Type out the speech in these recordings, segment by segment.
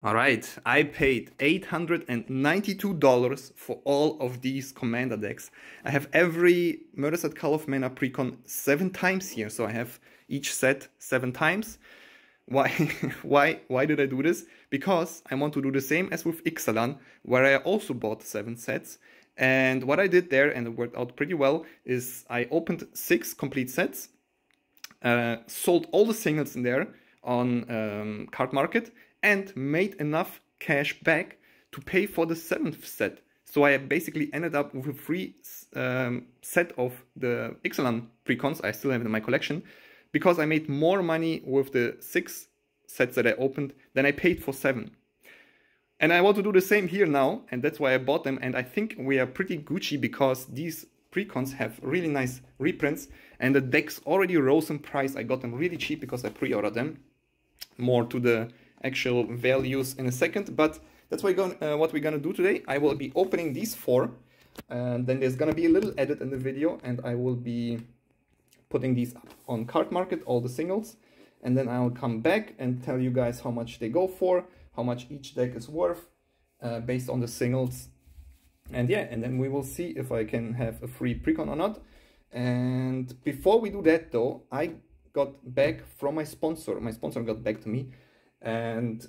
All right, I paid $892 for all of these commander decks. I have every Murders at Karlov Manor precon 7 times here, so I have each set 7 times. Why, why did I do this? Because I want to do the same as with Ixalan, where I also bought 7 sets. And what I did there, and it worked out pretty well, is I opened 6 complete sets, sold all the singles in there on card market, and made enough cash back to pay for the 7th set. So I basically ended up with a free set of the Ixalan precons. I still have it in my collection, because I made more money with the 6 sets that I opened than I paid for 7. And I want to do the same here now, and that's why I bought them. And I think we are pretty Gucci, because these precons have really nice reprints, and the decks already rose in price. I got them really cheap because I pre-ordered them. More to the actual values in a second, but that's what we're gonna do today. I will be opening these 4, and then there's gonna be a little edit in the video, and I will be putting these up on card market, all the singles, and then I'll come back and tell you guys how much they go for, how much each deck is worth, based on the singles. And yeah, and then we will see if I can have a free precon or not. And before we do that though, I got back from my sponsor. My sponsor got back to me, and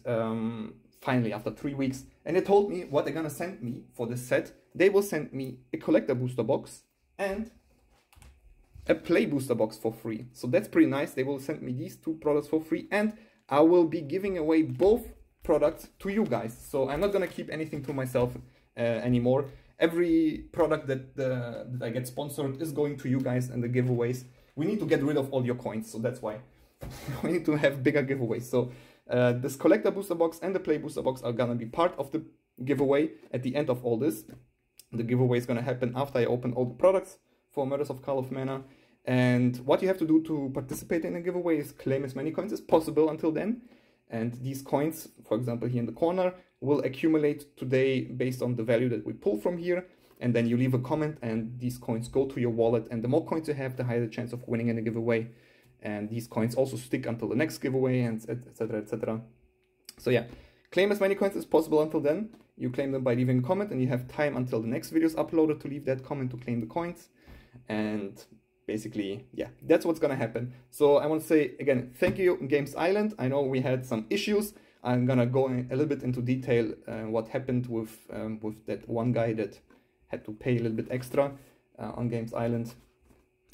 finally after 3 weeks, and they told me what they're gonna send me for this set. They will send me a collector booster box and a play booster box for free. So that's pretty nice. They will send me these 2 products for free, and I will be giving away both products to you guys. So I'm not gonna keep anything to myself anymore. Every product that I get sponsored is going to you guys, and the giveaways. We need to get rid of all your coins, so that's why we need to have bigger giveaways. So this collector booster box and the play booster box are gonna be part of the giveaway at the end of all this. The giveaway is gonna happen after I open all the products for Murders of Karlov Manor. And what you have to do to participate in the giveaway is claim as many coins as possible until then. And these coins, for example here in the corner, will accumulate today based on the value that we pull from here. And then you leave a comment, and these coins go to your wallet. And the more coins you have, the higher the chance of winning in the giveaway. And these coins also stick until the next giveaway, and etc, etc. So yeah, claim as many coins as possible until then. You claim them by leaving a comment, and you have time until the next video is uploaded to leave that comment to claim the coins. And basically, yeah, that's what's gonna happen. So I want to say again, thank you, Games Island. I know we had some issues. I'm gonna go a little bit into detail what happened with that one guy that had to pay a little bit extra on Games Island.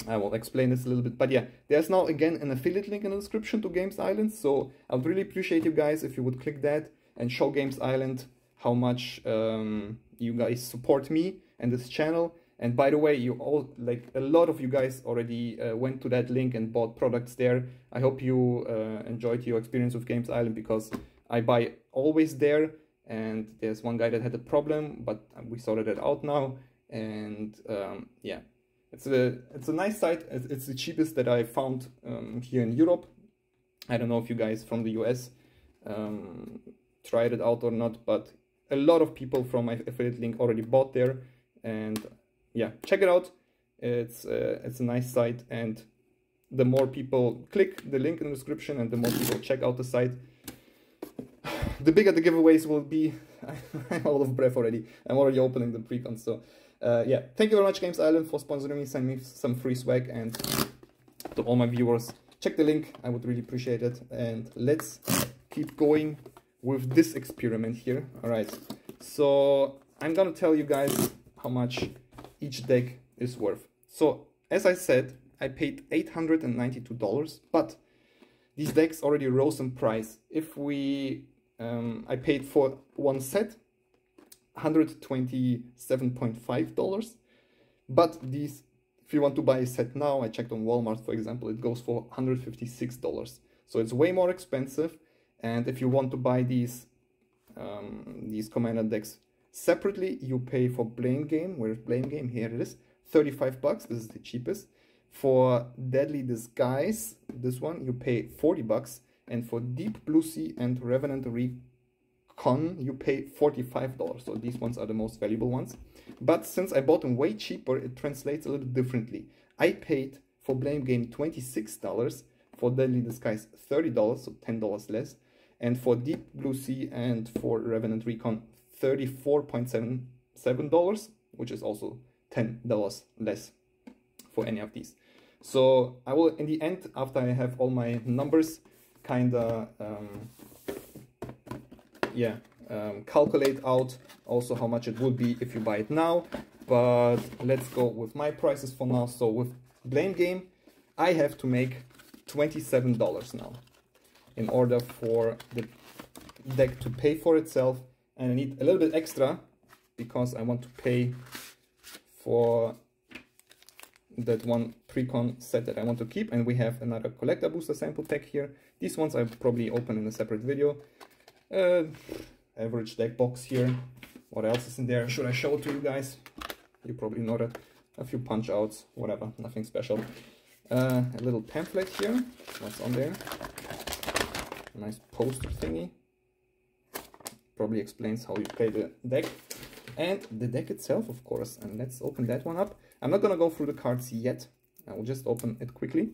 I will explain this a little bit, but yeah, there's now again an affiliate link in the description to Games Island. So I would really appreciate you guys if you would click that and show Games Island how much you guys support me and this channel. And by the way, you all, like a lot of you guys already went to that link and bought products there. I hope you enjoyed your experience with Games Island, because I buy always there. And there's one guy that had a problem, but we sorted it out now. And yeah, it's a nice site. It's the cheapest that I found here in Europe. I don't know if you guys from the US tried it out or not, but a lot of people from my affiliate link already bought there. And yeah, check it out. It's a nice site, and the more people click the link in the description and the more people check out the site, the bigger the giveaways will be. I'm out of breath already. I'm already opening the precons. So yeah, thank you very much, Games Island, for sponsoring me, send me some free swag. And to all my viewers, check the link. I would really appreciate it. And let's keep going with this experiment here. All right, so I'm gonna tell you guys how much each deck is worth. So as I said, I paid $892, but these decks already rose in price. If we I paid for one set $127.5, but these, if you want to buy a set now, I checked on Walmart for example, it goes for $156. So it's way more expensive. And if you want to buy these commander decks separately, you pay for Blame Game. Where's Blame Game? Here it is, 35 bucks. This is the cheapest. For Deadly Disguise, this one, you pay 40 bucks. And for Deep Blue Sea and Revenant Recon, you pay $45. So these ones are the most valuable ones. But since I bought them way cheaper, it translates a little differently. I paid for Blame Game $26, for Deadly Disguise $30, so $10 less. and for Deep Blue Sea and for Revenant Recon, $34.77, which is also $10 less for any of these. So I will, in the end, after I have all my numbers, kinda calculate out also how much it would be if you buy it now. But let's go with my prices for now. So with Blame Game, I have to make $27 now in order for the deck to pay for itself, and I need a little bit extra because I want to pay for that one precon set that I want to keep. And we have another collector booster sample pack here. These ones I probably open in a separate video. Average deck box here. What else is in there? Should I show it to you guys? You probably know that. A few punch outs, whatever, nothing special. A little pamphlet here. What's on there? A nice poster thingy. Probably explains how you play the deck. And the deck itself, of course. And let's open that one up. I'm not gonna go through the cards yet. I will just open it quickly.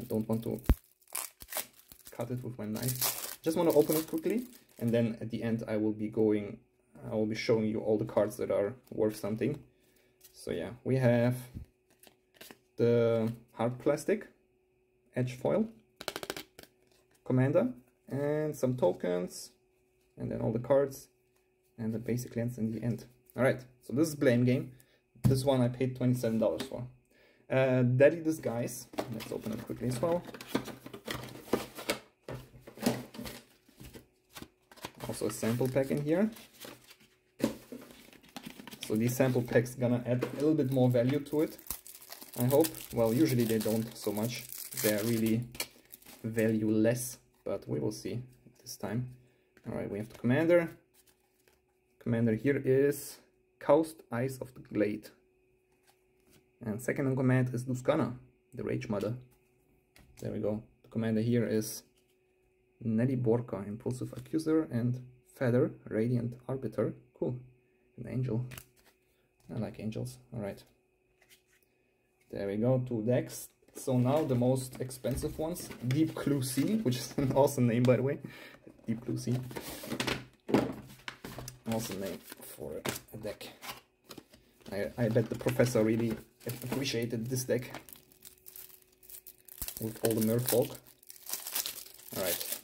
Don't want to cut it with my knife. Just want to open it quickly, and then at the end I will be showing you all the cards that are worth something. So yeah, we have the hard plastic edge foil commander and some tokens, and then all the cards and the basic lands in the end. All right, so this is Blame Game. This one I paid $27 for. Daddy Disguise. Let's open it quickly as well. Also a sample pack in here. So these sample packs gonna add a little bit more value to it, I hope. Well, usually they don't so much. They're really valueless, but we will see this time. All right, we have the commander. Commander here is Caused Eyes of the Glade. And second in command is Duskana, the Rage Mother. There we go. The commander here is Nelly Borka, Impulsive Accuser, and Feather, Radiant Arbiter. Cool. An angel. I like angels. Alright. There we go, 2 decks. So now the most expensive ones. Deep Blue Sea, which is an awesome name, by the way. Deep Blue Sea. Awesome name for a deck. I bet the professor really appreciated this deck with all the merfolk. Alright.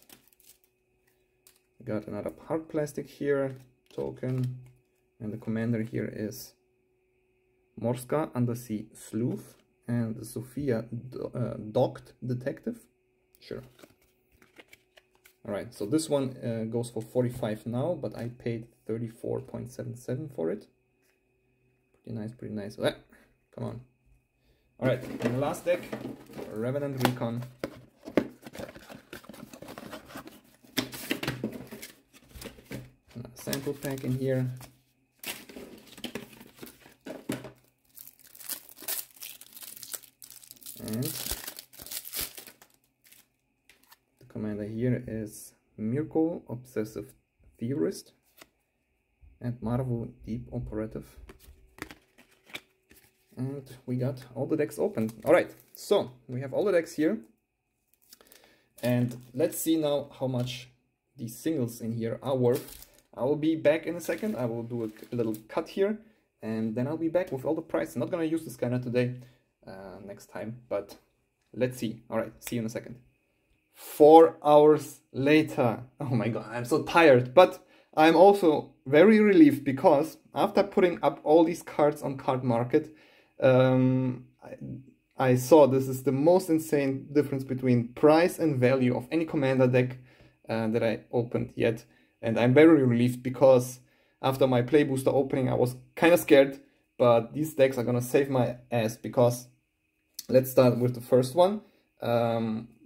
Got another hard plastic here, token, and the commander here is Morska, Undersea Sleuth, and Sophia, Docked Detective. Sure. Alright, so this one goes for 45 now, but I paid 34.77 for it. Pretty nice, pretty nice. Ah, come on. Alright, and the last deck, Revenant Recon. Sample pack in here. And the commander here is Mirko, Obsessive Theorist, and Marvu, Deep Operative. And we got all the decks open. Alright, so we have all the decks here. And let's see now how much these singles in here are worth. I will be back in a second. I will do a little cut here, and then I'll be back with all the prices. I'm not going to use the scanner today, next time, but let's see. Alright, see you in a second. 4 hours later. Oh my god, I'm so tired, but I'm also very relieved because after putting up all these cards on Card Market, I saw this is the most insane difference between price and value of any commander deck that I opened yet. And I'm very relieved because after my play booster opening I was kind of scared, but these decks are gonna save my ass because let's start with the first one.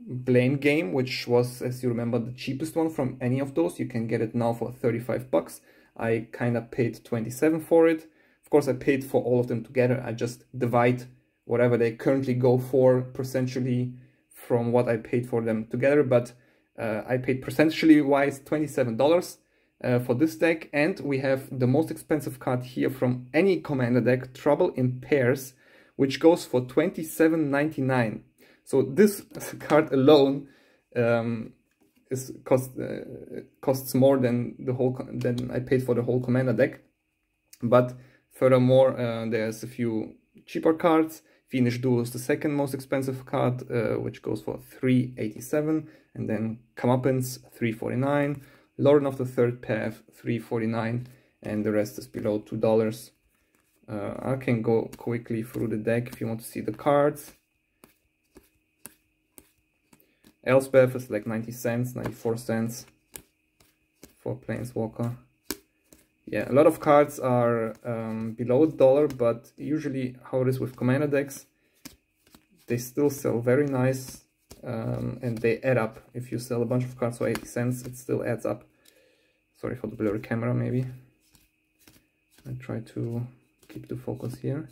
Blame Game, which was, as you remember, the cheapest one from any of those. You can get it now for 35 bucks. I kind of paid 27 for it. Of course, I paid for all of them together. I just divide whatever they currently go for percentually from what I paid for them together. But I paid percentually wise $27 for this deck. And we have the most expensive card here from any commander deck, Trouble in Pairs, which goes for $27.99. So this card alone costs more than than I paid for the whole Commander deck. But furthermore, there's a few cheaper cards. Finish Duo is the second most expensive card, which goes for $3.87, and then Comeuppance $3.49, Lord of the Third Path $3.49, and the rest is below $2. I can go quickly through the deck if you want to see the cards. Elspeth is like 90 cents, 94 cents for Planeswalker. Yeah, a lot of cards are below $1, but usually how it is with Commander decks, they still sell very nice, and they add up. If you sell a bunch of cards for 80 cents, it still adds up. Sorry for the blurry camera, maybe. I try to keep the focus here.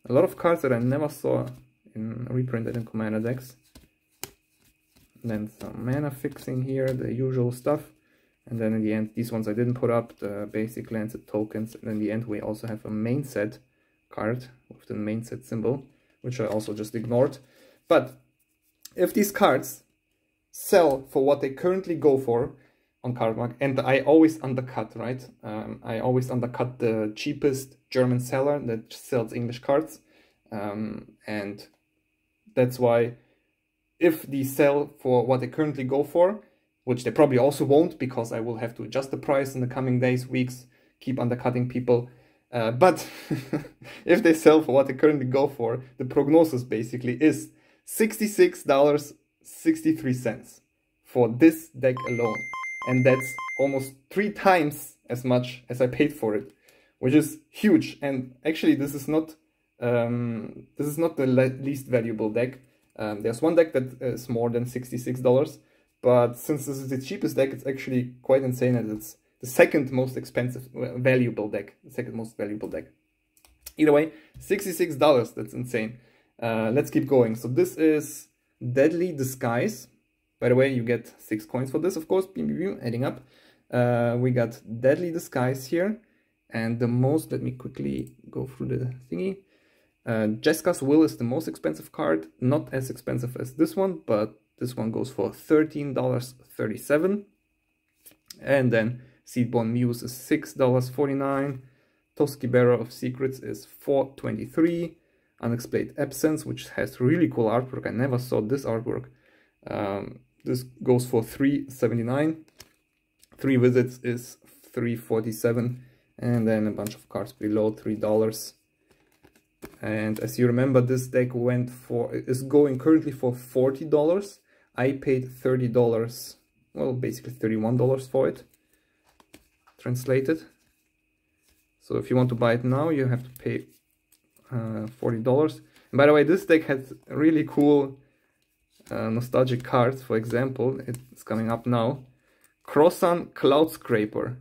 A lot of cards that I never saw in reprinted in Commander decks. And then some mana fixing here, the usual stuff. And then in the end, these ones I didn't put up, the basic lands and tokens. And in the end, we also have a main set card with the main set symbol, which I also just ignored. But if these cards sell for what they currently go for on Cardmark, and I always undercut, right? I always undercut the cheapest German seller that sells English cards. And that's why if these sell for what they currently go for, which they probably also won't, because I will have to adjust the price in the coming days, weeks, keep undercutting people. But if they sell for what they currently go for, the prognosis basically is $66.63 for this deck alone. And that's almost 3 times as much as I paid for it, which is huge. And actually, this is not the least valuable deck. There's one deck that is more than $66, but since this is the cheapest deck, it's actually quite insane that it's the second most expensive, valuable deck. The second most valuable deck. Either way, $66, that's insane. Let's keep going. So this is Deadly Disguise. By the way, you get 6 coins for this, of course, adding up. We got Deadly Disguise here, and the most, let me quickly go through the thingy. Jeska's Will is the most expensive card, not as expensive as this one, but this one goes for $13.37. And then Seedborn Muse is $6.49. Toski Bearer of Secrets is $4.23. Unexplained Absence, which has really cool artwork. I never saw this artwork. This goes for $3.79. 3 Visits is $3.47, and then a bunch of cards below $3. And as you remember, this deck is going currently for $40. I paid $30, well, basically $31 for it, translated. So if you want to buy it now, you have to pay $40. And by the way, this deck has really cool nostalgic cards. For example, it's coming up now. Crossan Cloud Scraper.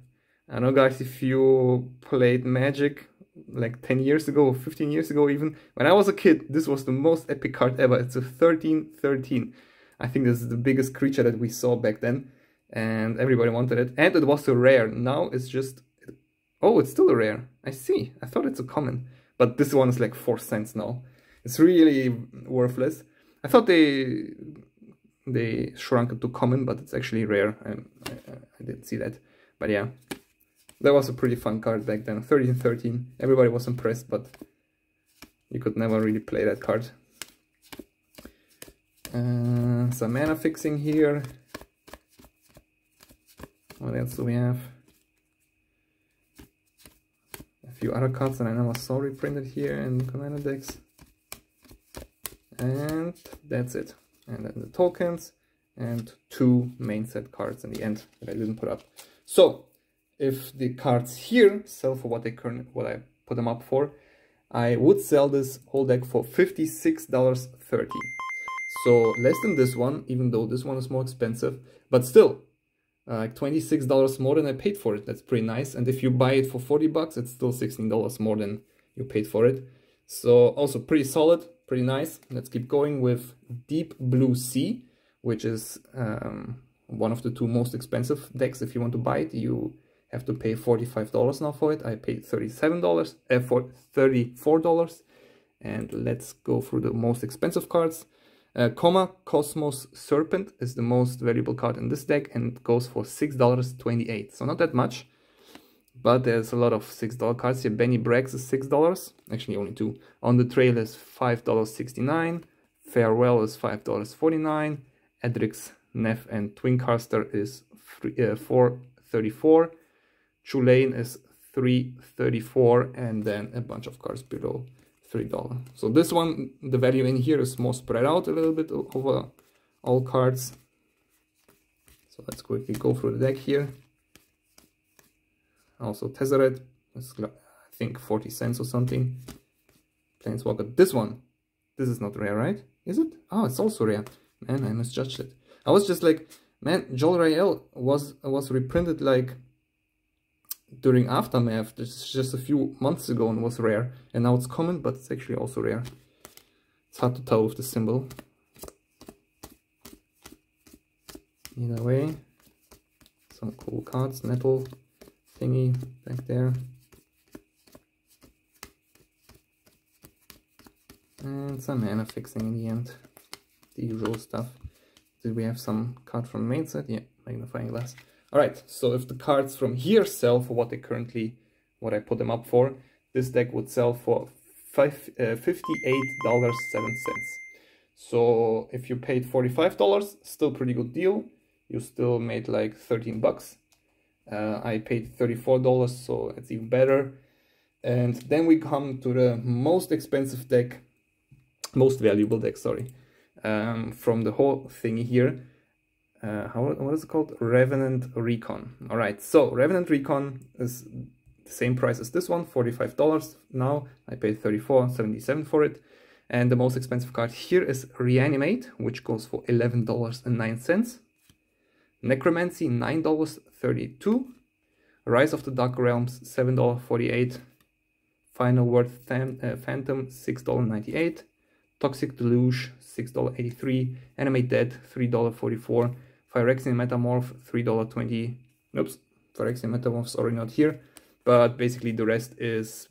I know, guys, if you played Magic like 10 years ago or 15 years ago even, when I was a kid, this was the most epic card ever. It's a 13/13. I think this is the biggest creature that we saw back then, and everybody wanted it. And it was a rare. Now it's just... Oh, it's still a rare. I see. I thought it's a common. But this one is like 4 cents now. It's really worthless. I thought they shrunk it to common, but it's actually rare. I didn't see that. But yeah, that was a pretty fun card back then. 13/13. Everybody was impressed, but you could never really play that card. Some mana fixing here. What else do we have? A few other cards that I never saw reprinted here in Commander decks. And that's it. And then the tokens and 2 main set cards in the end that I didn't put up. So if the cards here sell for what I put them up for, I would sell this whole deck for $56.30. So less than this one, even though this one is more expensive, but still like $26 more than I paid for it. That's pretty nice. And if you buy it for 40 bucks, it's still $16 more than you paid for it. So also pretty solid, pretty nice. Let's keep going with Deep Blue Sea, which is one of the 2 most expensive decks. If you want to buy it, you have to pay $45 now for it. I paid $34. And let's go through the most expensive cards. Cosmos Serpent is the most valuable card in this deck, and it goes for $6.28. So not that much, but there's a lot of $6 cards here. Benny Braggs is $6, actually only 2. On the Trail is $5.69. Farewell is $5.49. Edric's Neff and Twincaster is $4.34. Tulane is $3.34, and then a bunch of cards below $3. So this one, the value in here is more spread out a little bit over all cards. So let's quickly go through the deck here. Also Tezzeret, I think 40 cents or something. Planeswalker, this one, this is not rare, right? Is it? Oh, it's also rare. Man, I misjudged it. I was just like, man, Jol Rael was reprinted like during Aftermath, just a few months ago, and was rare. And now it's common, but it's actually also rare. It's hard to tell with the symbol. Either way, some cool cards. Nettle thingy back there. And some mana fixing in the end. The usual stuff. Did we have some card from main set? Yeah, magnifying glass. Alright, so if the cards from here sell for what I put them up for, this deck would sell for $58.07. So if you paid $45, still pretty good deal. You still made like 13 bucks. I paid $34, so it's even better. And then we come to the most expensive deck, most valuable deck, sorry, from the whole thingy here. What is it called? Revenant Recon. Alright, so Revenant Recon is the same price as this one, $45 now. I paid $34.77 for it. And the most expensive card here is Reanimate, which goes for $11.09. Necromancy, $9.32. Rise of the Dark Realms, $7.48. Final Word Phantom, $6.98. Toxic Deluge, $6.83. Animate Dead, $3.44. Phyrexian Metamorph, $3.20. Oops, Phyrexian Metamorph's already not here. But basically the rest is...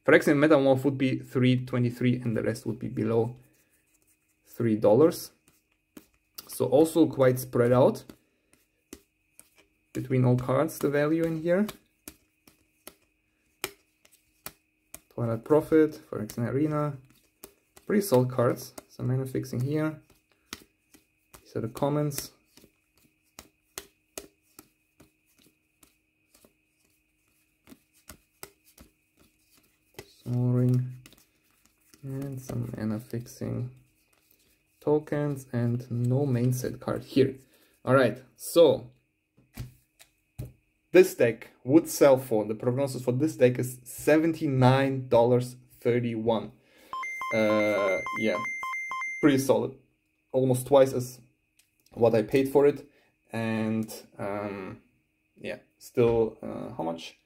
Phyrexian Metamorph would be $3.23 and the rest would be below $3. So also quite spread out between all cards, the value in here. Twilight Prophet, Phyrexian Arena. Pretty solid cards. Some mana fixing here. These are the commons. Snoring. And some mana fixing tokens and no main set card here. Alright, so this deck would sell for, the prognosis for this deck is $79.31. Yeah, pretty solid. Almost twice as what I paid for it. And yeah, still how much?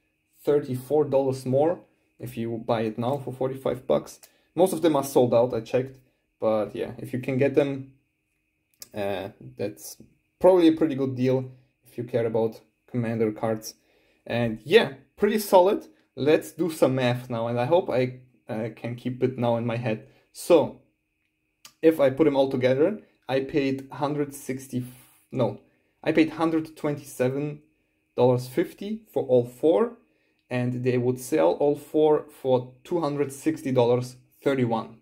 $34 more if you buy it now for 45 bucks. Most of them are sold out, I checked. But yeah, if you can get them, that's probably a pretty good deal if you care about Commander cards. And yeah, pretty solid. Let's do some math now, and I hope I can keep it now in my head. So if I put them all together, I paid $127.50 for all four, and they would sell all four for $260.31.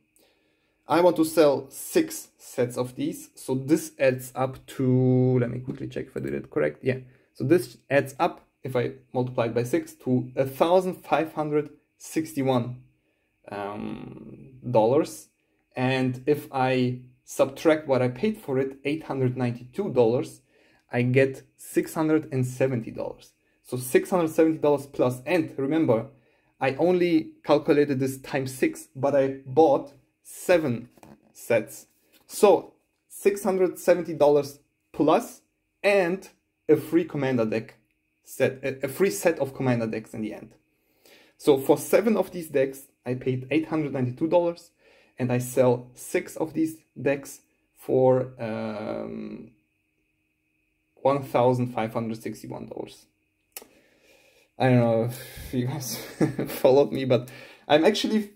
I want to sell 6 sets of these, so this adds up to, let me quickly check if I did it correct. Yeah, so this adds up, if I multiply it by 6, to $1,561 dollars. And if I subtract what I paid for it, $892, I get $670. So $670 plus, and remember, I only calculated this times 6, but I bought 7 sets. So $670 plus, and a free commander deck set, a free set of commander decks in the end. So for 7 of these decks, I paid $892, and I sell 6 of these decks for $1,561. I don't know if you guys followed me, but I'm actually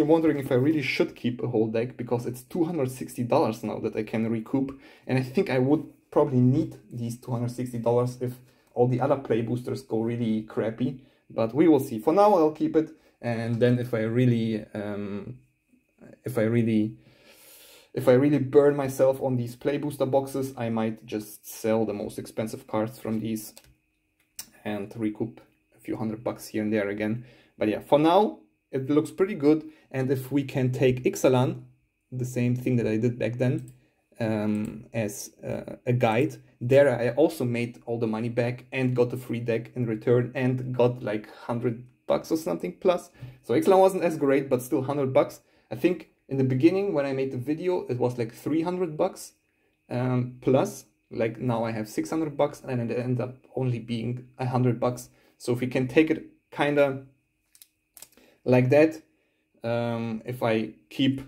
wondering if I really should keep a whole deck, because it's $260 now that I can recoup, and I think I would probably need these $260 if all the other play boosters go really crappy. But we will see. For now, I'll keep it, and then if I really burn myself on these play booster boxes, I might just sell the most expensive cards from these and recoup a few $100 here and there again. But yeah, for now, it looks pretty good. And if we can take Ixalan, the same thing that I did back then, as a guide, there I also made all the money back and got a free deck in return and got like $100 or something plus. So Ixalan wasn't as great, but still $100. I think in the beginning when I made the video, it was like $300 plus. Like now I have $600 and it ended up only being $100. So if we can take it kind of like that, if I keep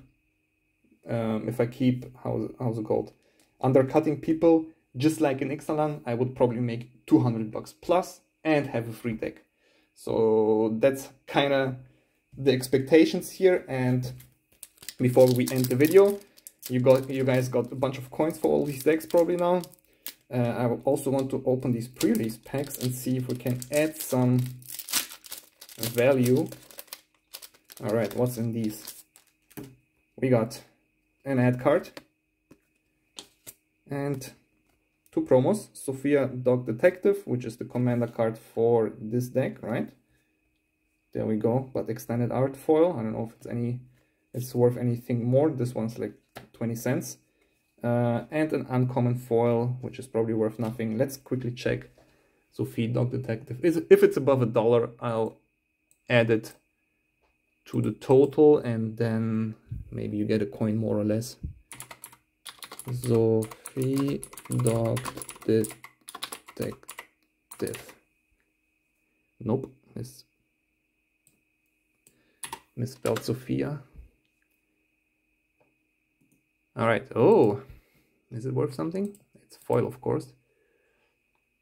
how's it called, undercutting people just like in Ixalan, I would probably make $200 plus and have a free deck. So that's kind of the expectations here. And before we end the video, you guys got a bunch of coins for all these decks probably now. I will also want to open these pre-release packs and see if we can add some value. All right, what's in these? We got an ad card and two promos. Sophia Dog Detective, which is the commander card for this deck, right? There we go, but extended art foil. I don't know if it's worth anything more. This one's like 20 cents. And an uncommon foil, which is probably worth nothing. Let's quickly check Sophie Dog Detective. If it's above $1, I'll add it to the total, and then maybe you get a coin more or less. Sophie Dog Detective. Nope, misspelled Sophia. All right. Oh, is it worth something? It's foil, of course.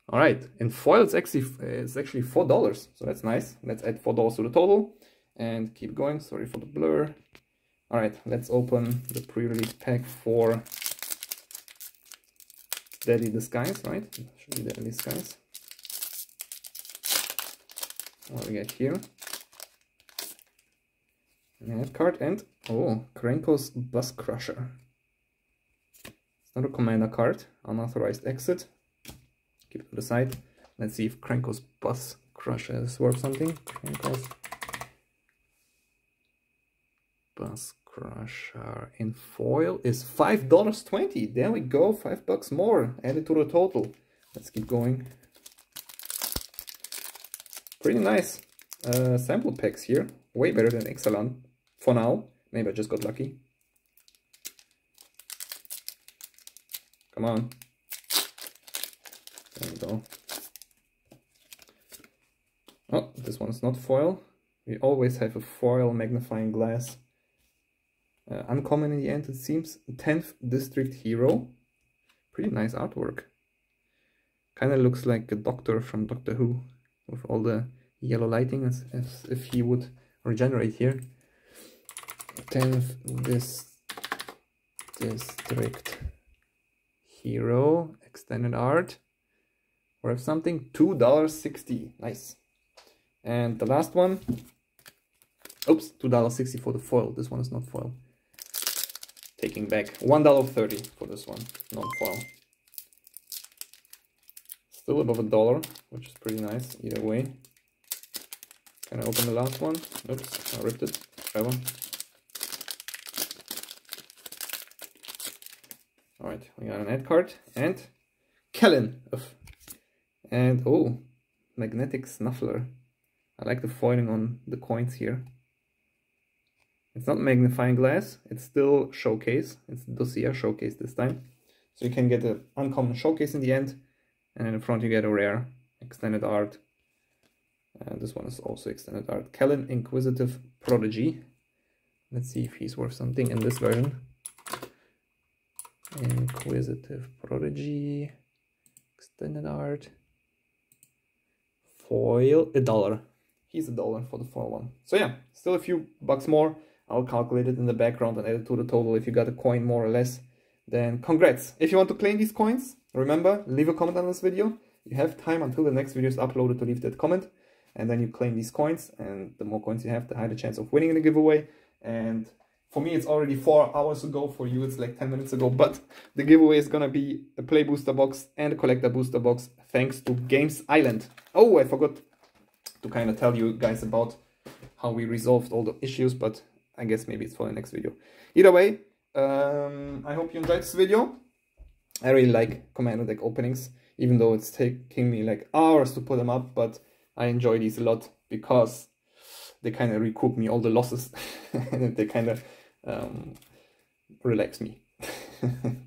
All right, in foil it's actually $4, so that's nice. Let's add $4 to the total and keep going. Sorry for the blur. All right, let's open the pre-release pack for Deadly Disguise, right? It should be Deadly Disguise. What do we get here? An ad card and, oh, Krenko's Bus Crusher. Another commander card, unauthorized exit. Keep it to the side. Let's see if Krenko's Bus Crusher is worth something. Krenko's Bus Crusher in foil is $5.20. There we go, $5 more added to the total. Let's keep going. Pretty nice sample packs here. Way better than Ixalan for now. Maybe I just got lucky. Come on. There we go. Oh, this one's not foil. We always have a foil magnifying glass. Uncommon in the end, it seems. 10th District Hero. Pretty nice artwork. Kind of looks like a doctor from Doctor Who, with all the yellow lighting, as if he would regenerate here. 10th District Hero, extended art, worth something, $2.60, nice. And the last one, oops, $2.60 for the foil. This one is not foil. Taking back, $1.30 for this one, non-foil. Still above $1, which is pretty nice either way. Can I open the last one? Oops, I ripped it. Try one. Alright, we got an ad card and Kellen. And oh, magnetic snuffler. I like the foiling on the coins here. It's not magnifying glass, it's still showcase. It's dossier showcase this time. So you can get an uncommon showcase in the end, and in the front you get a rare extended art. This one is also extended art. Kellen, Inquisitive Prodigy. Let's see if he's worth something in this version. Inquisitive Prodigy, extended art, foil, $1. he's $1 for the 4-1. So yeah, still a few bucks more. I'll calculate it in the background and add it to the total. If you got a coin more or less, then congrats. If you want to claim these coins, remember, leave a comment on this video. You have time until the next video is uploaded to leave that comment, and then you claim these coins, and the more coins you have, the higher the chance of winning in the giveaway. And for me, it's already 4 hours ago. For you, it's like 10 minutes ago. But the giveaway is gonna be a play booster box and a collector booster box, thanks to Games Island. Oh, I forgot to kind of tell you guys about how we resolved all the issues, but I guess maybe it's for the next video. Either way, I hope you enjoyed this video. I really like Commander deck openings, even though it's taking me like hours to put them up, but I enjoy these a lot because they kind of recoup me all the losses and they kind of relax me.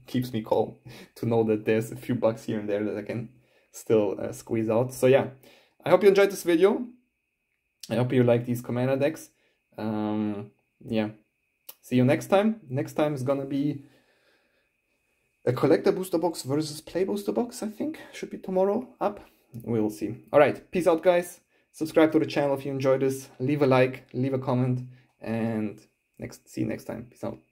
Keeps me calm to know that there's a few bucks here and there that I can still squeeze out. So yeah, I hope you enjoyed this video. I hope you like these Commander decks. Yeah, see you next time. Next time is gonna be a collector booster box versus play booster box, I think. Should be tomorrow up. We'll see. Alright, peace out guys. Subscribe to the channel if you enjoyed this. Leave a like, leave a comment, and see you next time. Peace out.